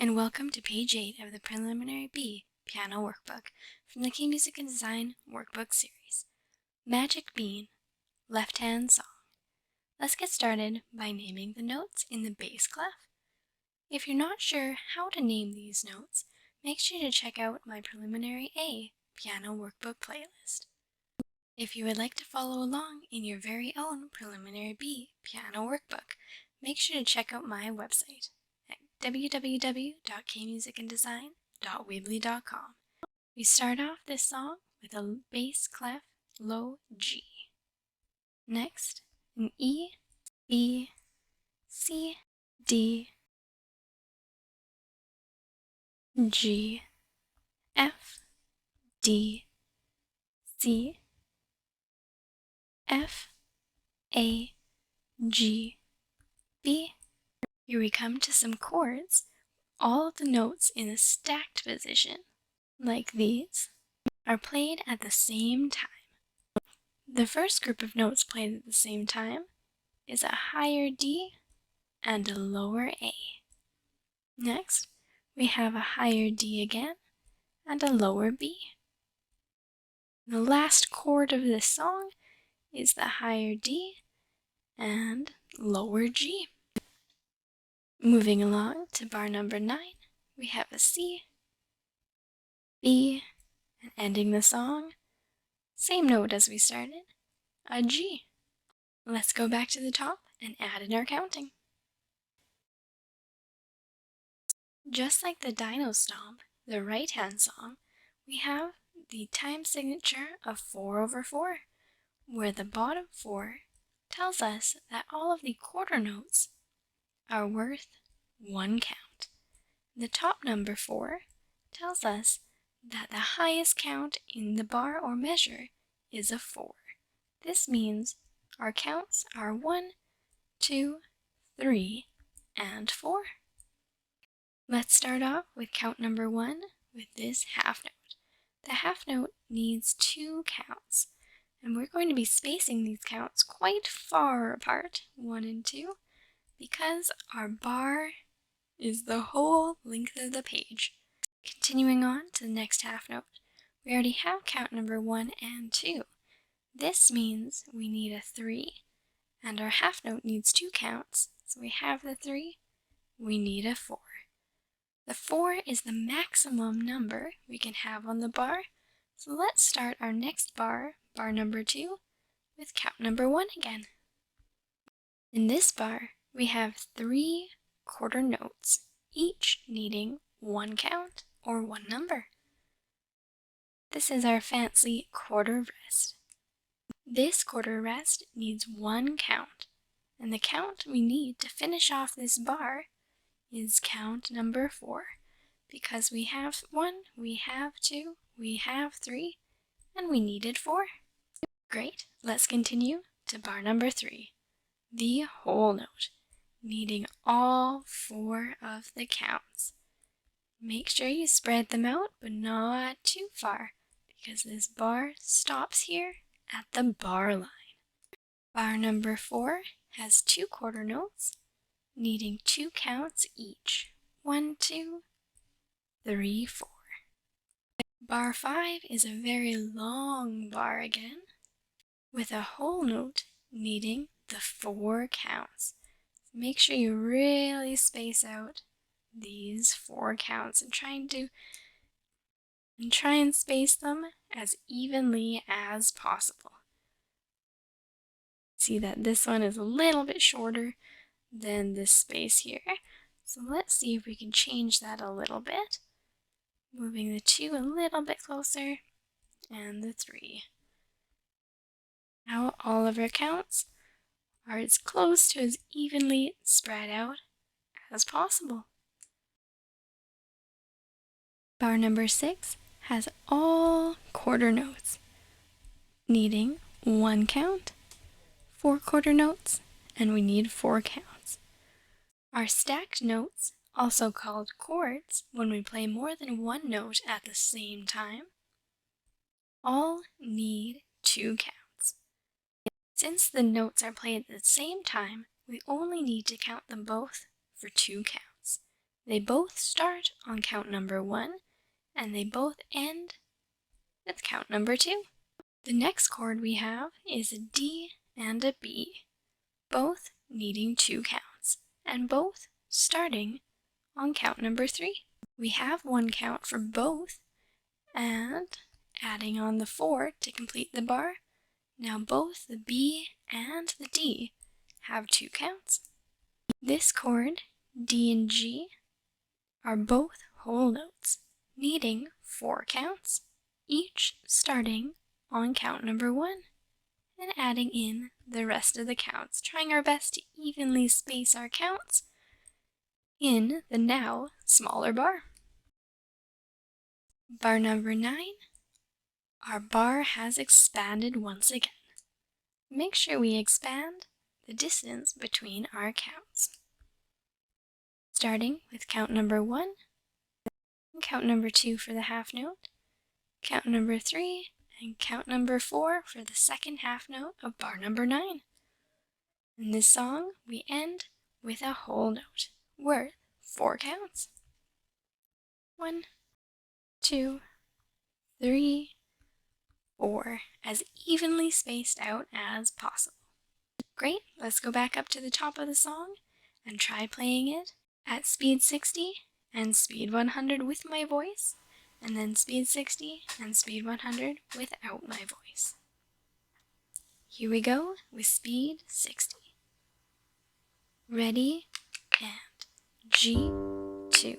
and welcome to page 8 of the Preliminary B Piano Workbook from the Key Music and Design Workbook series. Magic Bean, Left Hand Song. Let's get started by naming the notes in the bass clef. If you're not sure how to name these notes, make sure to check out my Preliminary A Piano Workbook playlist. If you would like to follow along in your very own Preliminary B Piano Workbook, make sure to check out my website at www.kmusicanddesign.weebly.com. We start off this song with a bass clef low G. Next, an E, B, C, D, G, F, D, C, F, A, G, B. Here we come to some chords. All of the notes in a stacked position, like these, are played at the same time. The first group of notes played at the same time is a higher D and a lower A. Next, we have a higher D again and a lower B. The last chord of this song is the higher D and lower G. Moving along to bar number 9, we have a C, B, and ending the song, same note as we started, a G. Let's go back to the top and add in our counting. Just like the Dino Stomp, the right-hand song, we have the time signature of 4/4, where the bottom 4 tells us that all of the quarter notes are worth 1 count. The top number 4 tells us that the highest count in the bar or measure is a 4. This means our counts are 1, 2, 3, and 4. Let's start off with count number 1 with this half note. The half note needs 2 counts, and we're going to be spacing these counts quite far apart, 1 and 2, because our bar is the whole length of the page. Continuing on to the next half note, we already have count number 1 and 2. This means we need a 3, and our half note needs 2 counts, so we have the 3, we need a 4. The 4 is the maximum number we can have on the bar, so let's start our next bar, bar number 2, with count number 1 again. In this bar, we have 3 quarter notes, each needing 1 count or 1 number. This is our fancy quarter rest. This quarter rest needs 1 count, and the count we need to finish off this bar is count number 4, because we have 1, we have 2, we have 3, and we needed 4. Great, let's continue to bar number 3, the whole note, needing all 4 of the counts. Make sure you spread them out, but not too far, because this bar stops here at the bar line. Bar number 4 has 2 quarter notes, needing 2 counts each. 1, 2, 3, 4. Bar 5 is a very long bar again, with a whole note needing the 4 counts. Make sure you really space out these 4 counts and try and space them as evenly as possible. See that this one is a little bit shorter than this space here, so let's see if we can change that a little bit, moving the 2 a little bit closer and the 3. Now all of our counts are as close to as evenly spread out as possible. Bar number 6 has all quarter notes, needing 1 count, 4 quarter notes, and we need 4 counts. Our stacked notes, also called chords, when we play more than 1 note at the same time, all need 2 counts. Since the notes are played at the same time, we only need to count them both for 2 counts. They both start on count number 1, and they both end with count number 2. The next chord we have is a D and a B, both needing 2 counts, and both starting on count number 3. We have 1 count for both, and adding on the 4 to complete the bar, now both the B and the D have 2 counts. This chord, D and G, are both whole notes, needing 4 counts, each starting on count number 1, and adding in the rest of the counts, trying our best to evenly space our counts in the now smaller bar. Bar number 9, our bar has expanded once again. Make sure we expand the distance between our counts. Starting with count number 1, count number 2 for the half note, count number 3, and count number 4 for the second half note of bar number 9. In this song, we end with a whole note worth 4 counts. 1, 2, 3, 4, as evenly spaced out as possible. Great, let's go back up to the top of the song and try playing it at speed 60 and speed 100 with my voice, and then speed 60 and speed 100 without my voice. Here we go with speed 60. Ready, and G, 2,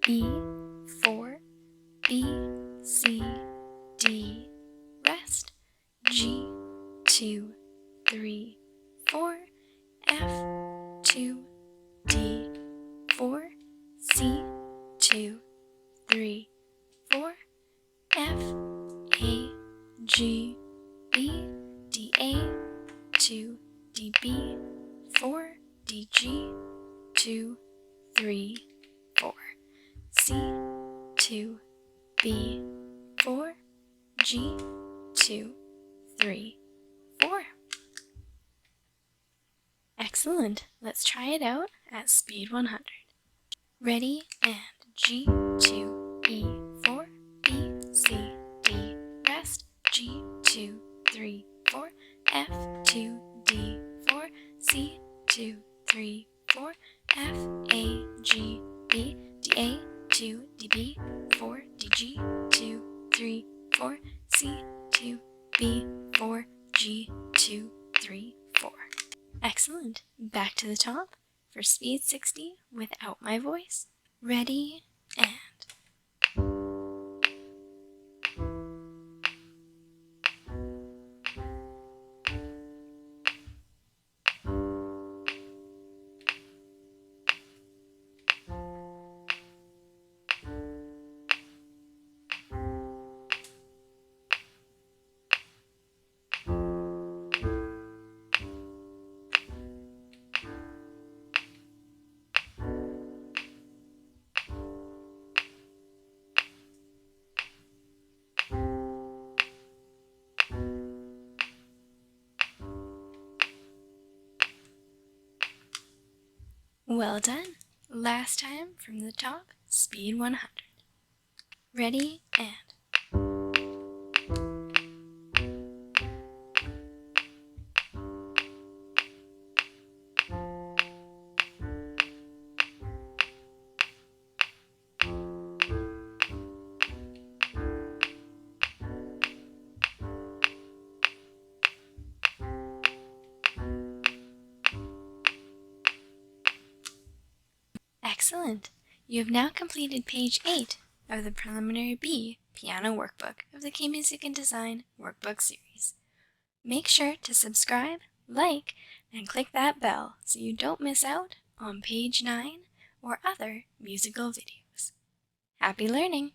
E, 4, B, C, D, rest, G, 2, 3, 4, F, 2, D, 4, C, 2, 3, 4, F, A, G, B, D, A, 2, D, B, 4, D, G, 2, 3, 4, C, 2, B, 4, G, 2, 3, 4. Excellent. Let's try it out at speed 100. Ready, and G, 2, E, 4, B, C, D, rest, G, 2, 3, 4, F, 2, D, 4, C, 2, 3, 4, F, A, G, B, D, A, 2, D, B, 4, D, G, 2, 3, 4, C, 2, B, 4, G, 2, 3, 4. Excellent. Back to the top for speed 60 without my voice. Ready, and well done. Last time from the top, speed 100. Ready, and excellent. You have now completed page 8 of the Preliminary B Piano Workbook of the K Music and Design Workbook series. Make sure to subscribe, like, and click that bell so you don't miss out on page 9 or other musical videos. Happy learning!